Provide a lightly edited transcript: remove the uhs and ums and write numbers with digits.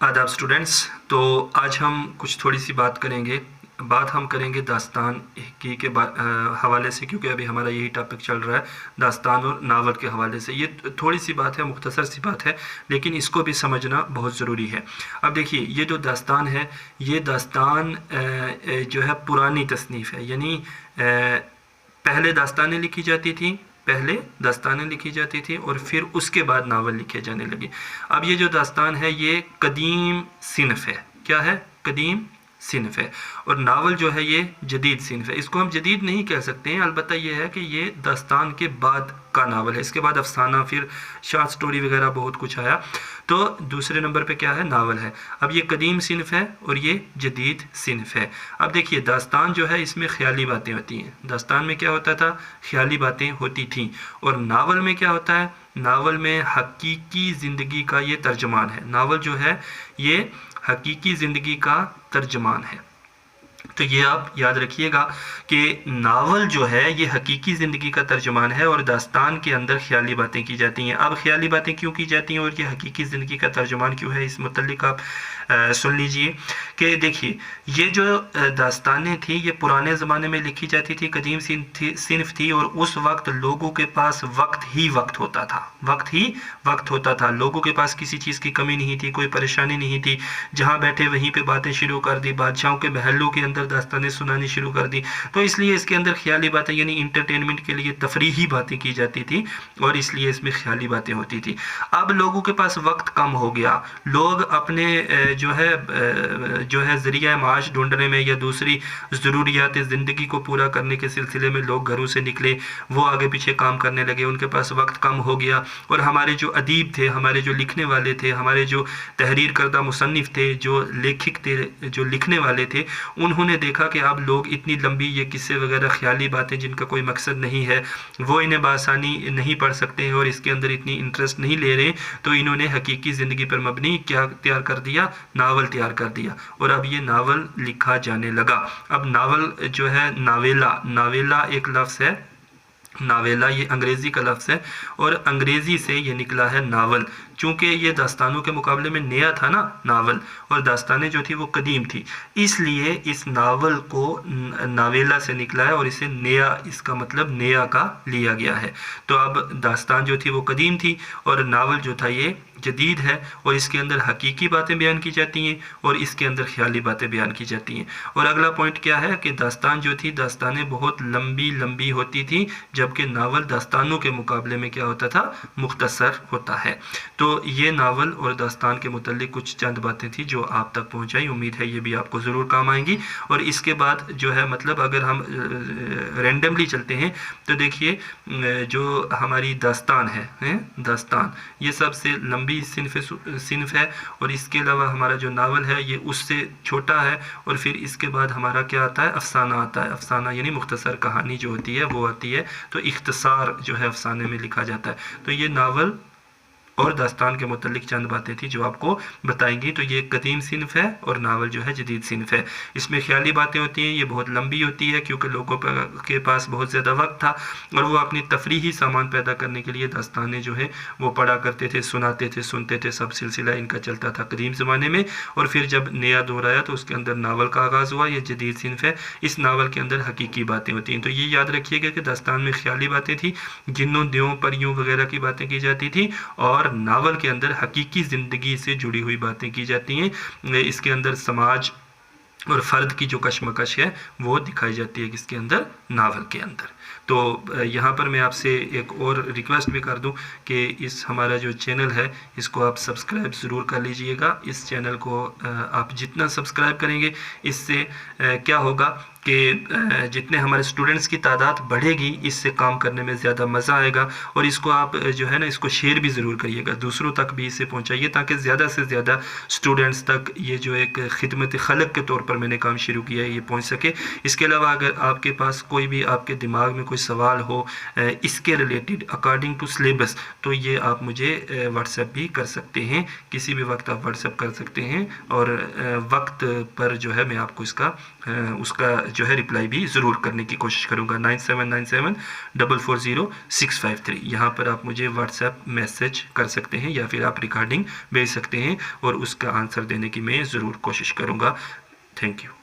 आदाब स्टूडेंट्स। तो आज हम कुछ थोड़ी सी बात हम करेंगे दास्तान की के हवाले से, क्योंकि अभी हमारा यही टॉपिक चल रहा है दास्तान और नावल के हवाले से। ये थोड़ी सी बात है, मुख्तसर सी बात है, लेकिन इसको भी समझना बहुत ज़रूरी है। अब देखिए, ये जो दास्तान है, ये दास्तान जो है पुरानी तसनीफ़ है, यानी पहले दास्तानें लिखी जाती थी और फिर उसके बाद नावल लिखे जाने लगे। अब ये जो दास्तान है ये कदीम सिनफ है। क्या है? कदीम सिनफ है। और नावल जो है ये जदीद सिनफ है। इसको हम जदीद नहीं कह सकते हैं, अलबत्ता ये है कि ये दास्तान के बाद का नावल है। इसके बाद अफसाना, फिर शॉर्ट स्टोरी वगैरह बहुत कुछ आया। तो दूसरे नंबर पे क्या है? नावल है। अब ये कदीम सिनफ है और ये जदीद सिनफ है। अब देखिए, दास्तान जो है इसमें ख्याली बातें होती हैं। दास्तान में क्या होता था? ख्याली बातें होती थी। और नावल में क्या होता है? नावल में हकीकी ज़िंदगी का ये तर्जमान है। नावल जो है ये हकीकी ज़िंदगी का तर्जमान है। तो ये आप याद रखिएगा कि नावल जो है ये हकीकी ज़िंदगी का तर्जुमान है और दास्तान के अंदर ख्याली बातें की जाती हैं। अब ख्याली बातें क्यों की जाती हैं और ये हकीकी ज़िंदगी का तर्जुमान क्यों है, इस मुतल्लिक आप सुन लीजिए कि देखिए, ये जो दास्तानें थी ये पुराने ज़माने में लिखी जाती थी, कदीम सिनफ थी, और उस वक्त लोगों के पास वक्त ही वक्त होता था। लोगों के पास किसी चीज़ की कमी नहीं थी, कोई परेशानी नहीं थी। जहाँ बैठे वहीं पे बातें शुरू कर दी, बादशाहों के महलों के अंदर दास्तानें सुनानी शुरू कर दी। तो इसलिए इसके अंदर ख्याली बातें, यानी इंटरटेनमेंट के लिए तफरीही बातें की जाती थी और इसलिए इसमें ख्याली बातें होती थी। अब लोगों के पास वक्त कम हो गया। लोग अपने जो है ज़रिया माश ढूंढने में या दूसरी ज़रूरियात ज़िंदगी को पूरा करने के सिलसिले में लोग घरों से निकले, वो आगे पीछे काम करने लगे, उनके पास वक्त कम हो गया। और हमारे जो अदीब थे, हमारे जो लिखने वाले थे, हमारे जो तहरीर करदा मुसन्निफ़ थे, जो लेखक थे, जो लिखने वाले थे, उन्होंने देखा कि अब लोग इतनी लंबी ये किस्से वगैरह ख्याली बातें जिनका कोई मकसद नहीं है, वो इन्हें बासानी नहीं पढ़ सकते हैं और इसके अंदर इतनी इंटरेस्ट नहीं ले रहे। तो इन्होंने हकीकी ज़िंदगी पर मबनी क्या तैयार कर दिया? नावल तैयार कर दिया। और अब ये नावल लिखा जाने लगा। अब नावल जो है, नावेला एक लफ्ज़ है। नावेला ये अंग्रेज़ी का लफ्ज़ है और अंग्रेज़ी से ये निकला है नावल। चूँकि ये दास्तानों के मुकाबले में नया था ना नावल, और दास्तानें जो थी वो कदीम थी, इसलिए इस नावल को नावेला से निकला है और इसे नया, इसका मतलब नया का लिया गया है। तो अब दास्तान जो थी वो कदीम थी और नावल जो था ये जदीद है, और इसके अंदर हकीकी बातें बयान की जाती हैं और इसके अंदर ख्याली बातें बयान की जाती हैं। और अगला पॉइंट क्या है कि दास्तान जो थी, दास्तानें बहुत लंबी होती थी, जबकि नावल दास्तानों के मुकाबले में क्या होता था? मुख्तसर होता है। तो ये नावल और दास्तान के मुतल्लिक कुछ चंद बातें थी जो आप तक पहुंचाई। उम्मीद है ये भी आपको ज़रूर काम आएंगी। और इसके बाद जो है, मतलब अगर हम रैंडमली चलते हैं तो देखिए, जो हमारी दास्तान है दास्तान ये सबसे लंबी सिनफ है, और इसके अलावा हमारा जो नावल है ये उससे छोटा है। और फिर इसके बाद हमारा क्या आता है? अफसाना आता है। अफसाना यानी मुख्तसर कहानी जो होती है वो आती है। तो इख्तिसार जो है अफसाने में लिखा जाता है। तो ये नावल और दास्तान के मुतल्लिक चंद बातें थी जो आपको बताएंगी। तो ये कदीम सिनफ है और नावल जो है जदीद सिनफ है। इसमें ख्याली बातें होती हैं, ये बहुत लंबी होती है क्योंकि लोगों के पास बहुत ज़्यादा वक्त था और वो अपनी तफरीही सामान पैदा करने के लिए दास्तानें जो है वो पढ़ा करते थे, सुनाते थे, सुनते थे। सब सिलसिला इनका चलता था कदीम ज़माने में। और फिर जब नया दौर आया तो उसके अंदर नावल का आगाज़ हुआ। ये जदीद सिनफ है। इस नावल के अंदर हकीकी बातें होती हैं। तो ये याद रखिएगा कि दास्तान में ख्याली बातें थी, जिन्नों द्यों परियों वगैरह की बातें की जाती थी, और नावल के अंदर हकीकी ज़िंदगी से जुड़ी हुई बातें की जाती हैं। इसके अंदर समाज और फ़र्द की जो कशमकश है वो दिखाई जाती है किसके अंदर? नावल के अंदर। तो यहाँ पर मैं आपसे एक और रिक्वेस्ट भी कर दूं कि इस हमारा जो चैनल है इसको आप सब्सक्राइब ज़रूर कर लीजिएगा। इस चैनल को आप जितना सब्सक्राइब करेंगे, इससे क्या होगा कि जितने हमारे स्टूडेंट्स की तादाद बढ़ेगी, इससे काम करने में ज़्यादा मज़ा आएगा। और इसको आप जो है ना, इसको शेयर भी ज़रूर करिएगा, दूसरों तक भी इसे पहुंचाइए, ताकि ज़्यादा से ज़्यादा स्टूडेंट्स तक ये जो एक खिदमत खलक के तौर पर मैंने काम शुरू किया है ये पहुंच सके। इसके अलावा अगर आपके पास कोई भी, आपके दिमाग में कोई सवाल हो इसके रिलेटेड अकॉर्डिंग टू सिलेबस, तो ये आप मुझे व्हाट्सएप भी कर सकते हैं। किसी भी वक्त आप व्हाट्सएप कर सकते हैं और वक्त पर जो है मैं आपको इसका اس کا جو ہے رپلائی بھی ضرور کرنے کی کوشش کروں گا. 9797440653 یہاں پر آپ مجھے واٹس ایپ میسج کر سکتے ہیں یا پھر آپ ریکارڈنگ بھیج سکتے ہیں اور اس کا آنسر دینے کی میں ضرور کوشش کروں گا. Thank you.